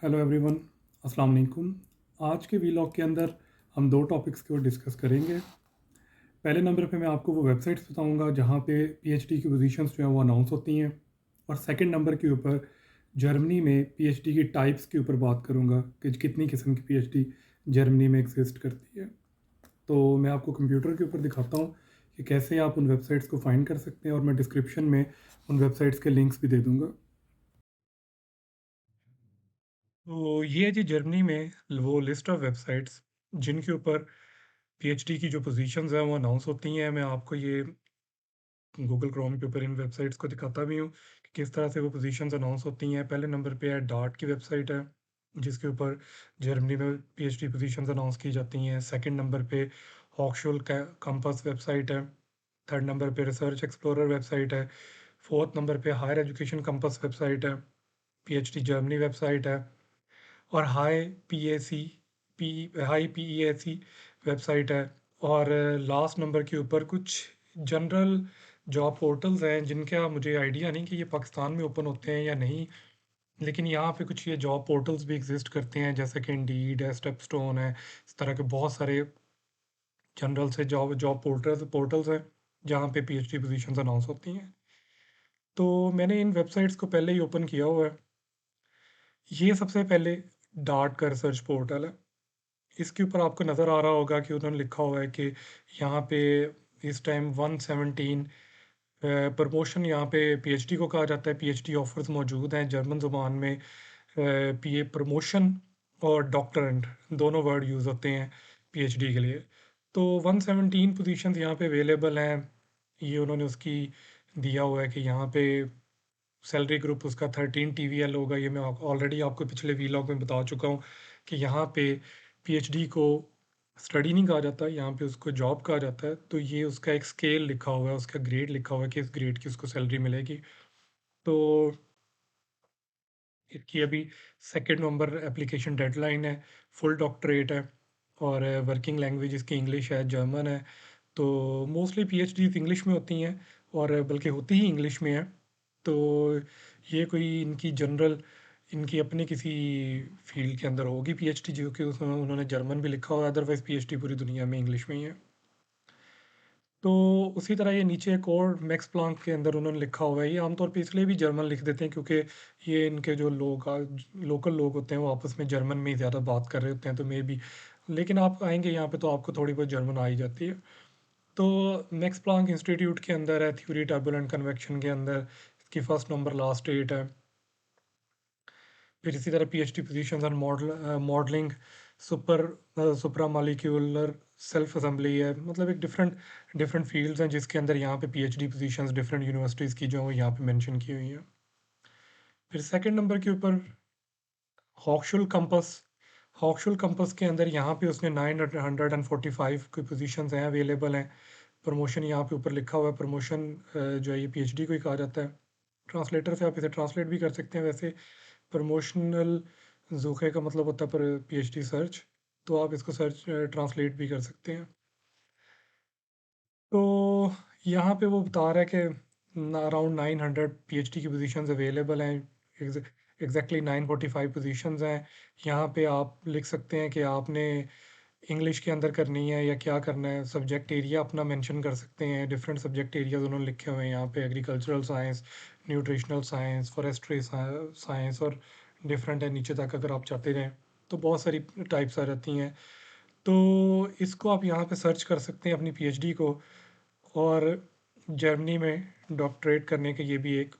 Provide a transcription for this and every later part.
Hello everyone, अस्सलाम वालेकुम। आज के वीलॉग के अंदर हम दो टॉपिक्स को डिस्कस करेंगे। पहले नंबर पे मैं आपको वो वेबसाइट्स बताऊंगा जहाँ पे पीएचडी की पोजीशंस जो हैं वो अनाउंस होती हैं, और सेकंड नंबर के ऊपर जर्मनी में पीएचडी की टाइप्स के ऊपर बात करूँगा कि कितनी किस्म की पीएचडी जर्मनी में एग्जिस्ट करती है। तो मैं आपको कंप्यूटर के ऊपर दिखाता हूँ कि कैसे आप उन वेबसाइट्स को फाइंड कर सकते हैं, और मैं डिस्क्रिप्शन में उन वेबसाइट्स के लिंक्स भी दे दूँगा। तो ये है जी जर्मनी में वो लिस्ट ऑफ वेबसाइट्स जिनके ऊपर पीएचडी की जो पोजीशंस हैं वो अनाउंस होती हैं। मैं आपको ये गूगल क्रोम के ऊपर इन वेबसाइट्स को दिखाता भी हूँ कि किस तरह से वो पोजीशंस अनाउंस होती हैं। पहले नंबर पे है डार्ट की वेबसाइट है, जिसके ऊपर जर्मनी में पीएचडी पोजीशंस अनाउंस की जाती हैं। सेकंड नंबर पे हॉक्सुल कंपास वेबसाइट है। थर्ड नंबर पे रिसर्च एक्सप्लोरर वेबसाइट है। फोर्थ नंबर पे हायर एजुकेशन कंपास वेबसाइट है, पीएचडी जर्मनी वेबसाइट है। और हाई पीईएसी वेबसाइट है। और लास्ट नंबर के ऊपर कुछ जनरल जॉब पोर्टल्स हैं जिनका मुझे आइडिया नहीं कि ये पाकिस्तान में ओपन होते हैं या नहीं, लेकिन यहाँ पे कुछ ये जॉब पोर्टल्स भी एग्जिस्ट करते हैं, जैसे कि इंडीड है, स्टेपस्टोन है। इस तरह के बहुत सारे जनरल से जॉब जॉब पोर्टल्स हैं जहाँ पे पीएचडी पोजीशंस अनाउंस होती हैं। तो मैंने इन वेबसाइट्स को पहले ही ओपन किया हुआ है। ये सबसे पहले डार्ट का रिसर्च पोर्टल है। इसके ऊपर आपको नज़र आ रहा होगा कि उन्होंने लिखा हुआ है कि यहाँ पे इस टाइम 117 प्रमोशन यहाँ पे पीएचडी को कहा जाता है। पीएचडी ऑफर्स मौजूद हैं जर्मन ज़ुबान में। पीए प्रमोशन और डॉक्टरेंट दोनों वर्ड यूज़ होते हैं पीएचडी के लिए। तो 117 पोजीशंस यहाँ पे अवेलेबल हैं। ये उन्होंने उसकी दिया हुआ है कि यहाँ पे सैलरी ग्रुप उसका 13 टीवीएल होगा। ये मैं ऑलरेडी आपको पिछले वीलॉग में बता चुका हूँ कि यहाँ पे पीएचडी को स्टडी नहीं कहा जाता, यहाँ पे उसको जॉब कहा जाता है। तो ये उसका एक स्केल लिखा हुआ है, उसका ग्रेड लिखा हुआ है कि इस ग्रेड की उसको सैलरी मिलेगी। तो इसकी अभी सेकेंड नवंबर एप्लीकेशन डेडलाइन है। फुल डॉक्टरेट है, और वर्किंग लैंग्वेज इसकी इंग्लिश है, जर्मन है। तो मोस्टली पीएचडी इंग्लिश में होती हैं, और बल्कि होती ही इंग्लिश में है। तो ये कोई इनकी जनरल इनकी अपनी किसी फील्ड के अंदर होगी पीएचडी, जो कि उसमें उन्होंने जर्मन भी लिखा हुआ है। अदरवाइज़ पीएचडी पूरी दुनिया में इंग्लिश में ही है। तो उसी तरह ये नीचे एक और मैक्स प्लांक के अंदर उन्होंने लिखा हुआ है। ये आमतौर पे इसलिए भी जर्मन लिख देते हैं क्योंकि ये इनके जो लोकल लोग होते हैं वो आपस में जर्मन में ही ज़्यादा बात कर रहे होते हैं, तो मे बी। लेकिन आप आएंगे यहाँ पे तो आपको थोड़ी बहुत जर्मन आ ही जाती है। तो मैक्स प्लांक इंस्टीट्यूट के अंदर है, थ्योरी टर्बुलेंट कन्वेक्शन के अंदर इसकी फर्स्ट नंबर लास्ट डेट है। फिर इसी तरह PhD positions on modelling supramolecular self assembly है। मतलब एक डिफरेंट डिफरेंट फील्ड्स हैं जिसके अंदर यहाँ पे पीएचडी पोजीशंस डिफरेंट यूनिवर्सिटीज़ की जो यहाँ पे मेंशन की हुई हैं। फिर सेकंड नंबर के ऊपर हॉक्सुल कंपस हॉक्सुल कंपस के अंदर यहाँ पे उसने 945 की पोजीशंस हैं अवेलेबल हैं। प्रमोशन यहाँ पे ऊपर लिखा हुआ है। प्रमोशन जो है ये पीएचडी को ही कहा जाता है। ट्रांसलेटर से आप इसे ट्रांसलेट भी कर सकते हैं वैसे। प्रमोशनल ज़ोखे का मतलब होता है पर पीएचडी सर्च, तो आप इसको सर्च ट्रांसलेट भी कर सकते हैं। तो यहाँ पे वो बता रहा है कि अराउंड 900 पीएचडी की पोजीशंस अवेलेबल हैं। एग्जैक्टली 945 पोजीशंस हैं। यहाँ पे आप लिख सकते हैं कि आपने इंग्लिश के अंदर करनी है या क्या करना है। सब्जेक्ट एरिया अपना मेंशन कर सकते हैं। डिफरेंट सब्जेक्ट एरियाज उन्होंने लिखे हुए हैं यहाँ पे, agricultural science, nutritional science, forestry science, और डिफरेंट है नीचे तक अगर आप चाहते रहें तो बहुत सारी टाइप्स आ जाती हैं। तो इसको आप यहाँ पे सर्च कर सकते हैं अपनी पीएचडी को। और जर्मनी में डॉक्टरेट करने के ये भी एक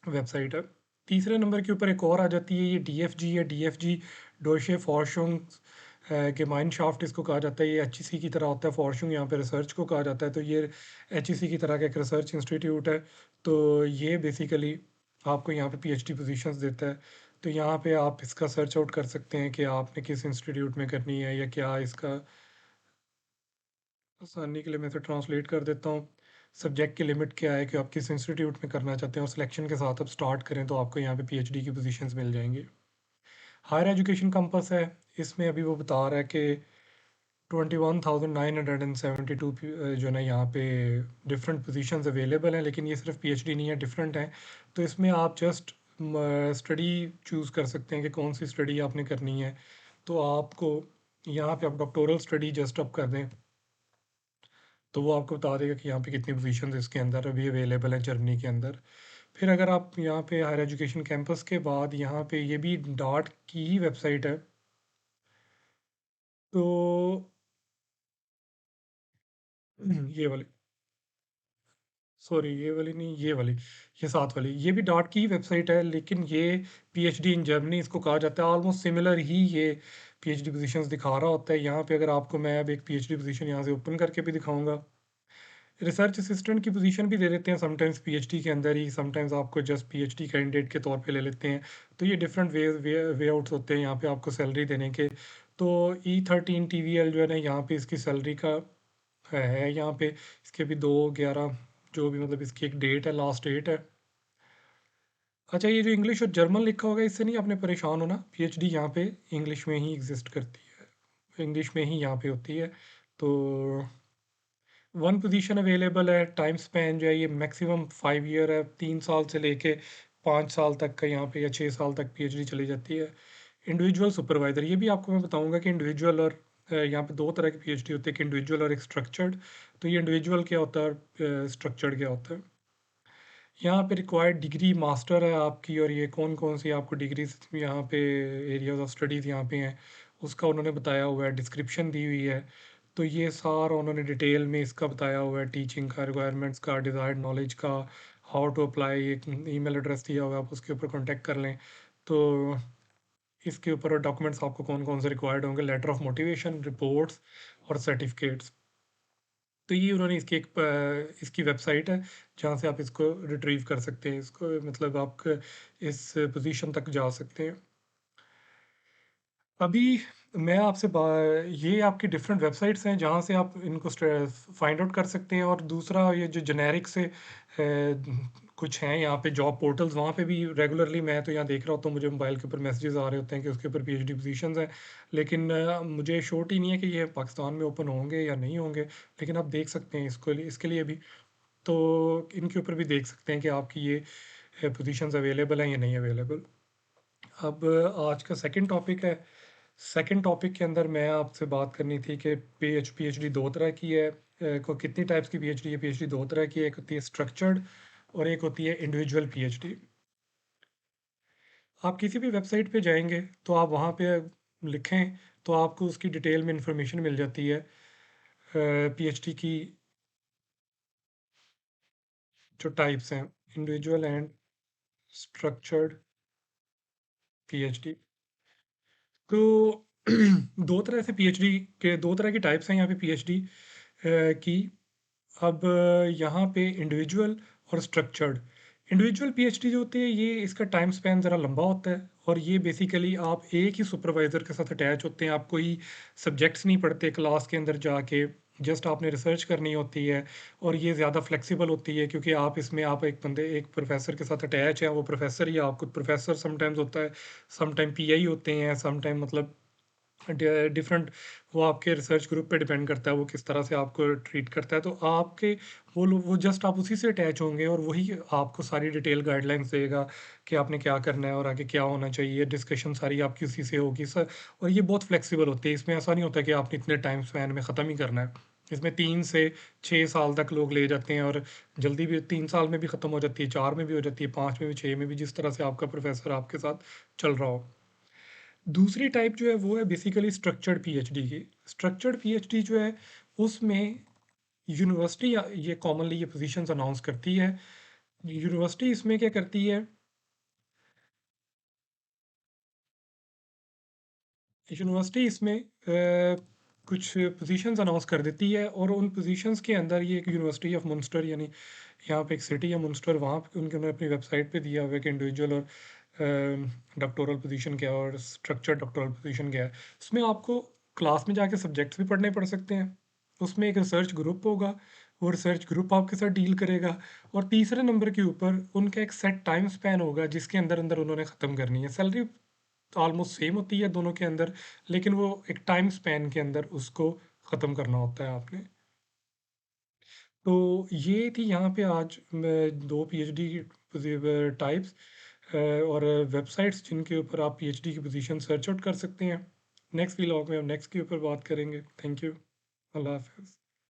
वेबसाइट है। तीसरे नंबर के ऊपर एक और आ जाती है, ये डीएफजी है। डीएफजी डोशे फॉर्शुंग गेमाइनशाफ्ट इसको कहा जाता है। ये एचईसी की तरह होता है। फॉर्शुंग यहाँ पे रिसर्च को कहा जाता है। तो ये एचईसी की तरह का एक रिसर्च इंस्टीट्यूट है। तो ये बेसिकली आपको यहाँ पे पीएचडी पोजीशंस देता है। तो यहाँ पे आप इसका सर्च आउट कर सकते हैं कि आपने किस इंस्टीट्यूट में करनी है या क्या। इसका आसानी के लिए मैं इसे ट्रांसलेट कर देता हूँ। सब्जेक्ट की लिमिट क्या है कि आप किस इंस्टीट्यूट में करना चाहते हैं, और सिलेक्शन के साथ आप स्टार्ट करें तो आपको यहाँ पे पीएचडी की पोजीशंस मिल जाएंगी। हायर एजुकेशन कंपस है, इसमें अभी वो बता रहा है कि 21,972 जो है ना यहाँ पे डिफरेंट पोजीशंस अवेलेबल हैं। लेकिन ये सिर्फ पीएचडी नहीं है, डिफरेंट हैं। तो इसमें आप जस्ट स्टडी चूज़ कर सकते हैं कि कौन सी स्टडी आपने करनी है। तो आपको यहाँ पे आप डॉक्टोरल स्टडी जस्ट अप कर दें, तो वो आपको बता देगा कि यहाँ पे कितनी पोजीशंस इसके अंदर अभी अवेलेबल हैं जर्मनी के अंदर। फिर अगर आप यहाँ पे हायर एजुकेशन कैंपस के बाद यहाँ पे ये भी डार्ट की ही वेबसाइट है, तो ये वाली, सॉरी ये वाली नहीं, ये वाली, ये साथ वाली, ये भी डॉट की वेबसाइट है, लेकिन ये पीएचडी इन जर्मनी इसको कहा जाता है। ऑलमोस्ट सिमिलर ही ये पीएचडी पोजीशंस दिखा रहा होता है। यहाँ पे अगर आपको मैं अब एक पीएचडी पोजीशन यहाँ से ओपन करके भी दिखाऊंगा, रिसर्च असिस्टेंट की पोजीशन भी दे देते हैं समटाइम्स पीएचडी के अंदर ही, समटाइम्स आपको जस्ट पीएचडी कैंडिडेट के तौर पे ले लेते हैं। तो ये डिफरेंट वे आउट्स होते हैं यहाँ पे आपको सैलरी देने के। तो E13 TVL जो है ना, यहाँ पे इसकी सैलरी का है यहाँ पे, इसके भी 2/11 जो भी मतलब इसकी एक डेट है, लास्ट डेट है। अच्छा, ये जो इंग्लिश और जर्मन लिखा होगा इससे नहीं आपने परेशान होना, पीएचडी यहाँ पे इंग्लिश में ही एग्जिस्ट करती है, इंग्लिश में ही यहाँ पे होती है। तो वन पोजीशन अवेलेबल है, टाइम स्पैन जो है ये मैक्सिमम 5 ईयर है, 3 साल से लेके 5 साल तक का यहाँ पे, या 6 साल तक पीएचडी चली जाती है। इंडिविजुअल सुपरवाइज़र, ये भी आपको मैं बताऊंगा कि इंडिविजुअल और यहाँ पे दो तरह की पीएचडी होती है, एक इंडिविजुअल और एक स्ट्रक्चर्ड। तो ये इंडिविजुअल क्या होता है, स्ट्रक्चर्ड क्या होता है। यहाँ पे रिक्वायर्ड डिग्री मास्टर है आपकी, और ये कौन कौन सी आपको डिग्रीज यहाँ पे, एरियाज ऑफ स्टडीज़ यहाँ पे हैं, उसका उन्होंने बताया हुआ है, डिस्क्रिप्शन दी हुई है। तो ये सारा उन्होंने डिटेल में इसका बताया हुआ है, टीचिंग का, रिक्वायरमेंट्स का, डिज़ायर्ड नॉलेज का, हाउ टू अप्लाई, एक ईमेल एड्रेस दिया हुआ है, आप उसके ऊपर कांटेक्ट कर लें। तो इसके ऊपर डॉक्यूमेंट्स आपको कौन कौन से रिक्वायर्ड होंगे, लेटर ऑफ मोटिवेशन, रिपोर्ट्स और सर्टिफिकेट्स। तो ये उन्होंने इसकी एक इसकी वेबसाइट है जहाँ से आप इसको रिट्रीव कर सकते हैं, इसको मतलब आप इस पोजीशन तक जा सकते हैं। अभी मैं आपसे ये आपकी डिफरेंट वेबसाइट्स हैं जहाँ से आप इनको फाइंड आउट कर सकते हैं। और दूसरा ये जो जेनेरिक से कुछ हैं यहाँ पे जॉब पोर्टल्स, वहाँ पे भी रेगुलरली मैं तो यहाँ देख रहा होता हूँ, मुझे मोबाइल के ऊपर मैसेजेस आ रहे होते हैं कि उसके ऊपर पीएचडी पोजीशंस हैं। लेकिन मुझे श्योरिटी नहीं है कि ये पाकिस्तान में ओपन होंगे या नहीं होंगे, लेकिन आप देख सकते हैं इसको, इसके लिए भी। तो इनके ऊपर भी देख सकते हैं कि आपकी ये पोजीशंस अवेलेबल हैं या नहीं अवेलेबल। अब आज का सेकंड टॉपिक है। सेकंड टॉपिक के अंदर मैं आपसे बात करनी थी कि पीएचडी दो तरह की है, को कितनी टाइप्स की पीएचडी है। पीएचडी दो तरह की है, एक होती है स्ट्रक्चर्ड और एक होती है इंडिविजुअल पीएचडी। आप किसी भी वेबसाइट पे जाएंगे तो आप वहाँ पे लिखें तो आपको उसकी डिटेल में इंफॉर्मेशन मिल जाती है पीएचडी की जो टाइप्स हैं, इंडिविजुअल एंड स्ट्रक्चर्ड पीएचडी। तो दो तरह से पीएचडी के, दो तरह की टाइप्स हैं यहाँ पे पीएचडी की। अब यहाँ पे इंडिविजुअल और स्ट्रक्चर्ड। इंडिविजुअल पीएचडी जो होती है ये, इसका टाइम स्पैन ज़रा लंबा होता है, और ये बेसिकली आप एक ही सुपरवाइज़र के साथ अटैच होते हैं, आप कोई सब्जेक्ट्स नहीं पढ़ते क्लास के अंदर जाके, जस्ट आपने रिसर्च करनी होती है। और ये ज़्यादा फ्लेक्सिबल होती है क्योंकि आप इसमें, आप एक बंदे, एक प्रोफेसर के साथ अटैच है, वो प्रोफेसर ही आप खुद प्रोफेसर समटाइम्स होता है, समटाइम पीआई होते हैं, समटाइम मतलब डिफरेंट, वो आपके रिसर्च ग्रुप पे डिपेंड करता है वो किस तरह से आपको ट्रीट करता है। तो आपके वो लोग, वो जस्ट आप उसी से अटैच होंगे और वही आपको सारी डिटेल गाइडलाइंस देगा कि आपने क्या करना है और आगे क्या होना चाहिए, डिस्कशन सारी आपकी उसी से होगी सर। और ये बहुत फ्लेक्सिबल होती है, इसमें ऐसा नहीं होता कि आपने इतने टाइम स्पैन में ख़त्म ही करना है। इसमें 3 से 6 साल तक लोग ले जाते हैं, और जल्दी भी 3 साल में भी ख़त्म हो जाती है, 4 में भी हो जाती है, 5 में भी, 6 में भी, जिस तरह से आपका प्रोफेसर आपके साथ चल रहा हो। दूसरी टाइप जो है वो है बेसिकली स्ट्रक्चर्ड पीएचडी की। स्ट्रक्चर्ड पीएचडी जो है उसमें यूनिवर्सिटी ये कॉमनली ये पोजीशंस अनाउंस करती है। यूनिवर्सिटी इसमें क्या करती है, यूनिवर्सिटी इसमें कुछ पोजीशंस अनाउंस कर देती है, और उन पोजीशंस के अंदर ये एक यूनिवर्सिटी ऑफ मुंस्टर, यानी यहाँ पे एक सिटी है मुंस्टर, वहाँ पे उनके, उन्होंने अपनी वेबसाइट पे दिया हुआ है कि इंडिविजुअल और डॉक्टोरल पोजीशन क्या है और स्ट्रक्चर डॉक्टोरल पोजीशन क्या है। उसमें आपको क्लास में जाके सब्जेक्ट्स भी पढ़ने पड़ सकते हैं। उसमें एक रिसर्च ग्रुप होगा, वो रिसर्च ग्रुप आपके साथ डील करेगा। और तीसरे नंबर के ऊपर उनका एक सेट टाइम स्पैन होगा जिसके अंदर अंदर उन्होंने ख़त्म करनी है। सैलरी तो ऑलमोस्ट सेम होती है दोनों के अंदर, लेकिन वो एक टाइम स्पैन के अंदर उसको ख़त्म करना होता है आपने। तो ये थी यहाँ पे आज दो पीएचडी टाइप्स। और वेबसाइट्स जिनके ऊपर आप पीएचडी की पोजीशन सर्च आउट कर सकते हैं। नेक्स्ट व्लॉग में हम नेक्स्ट के ऊपर बात करेंगे। Thank you. अल्लाह हाफ़िज़।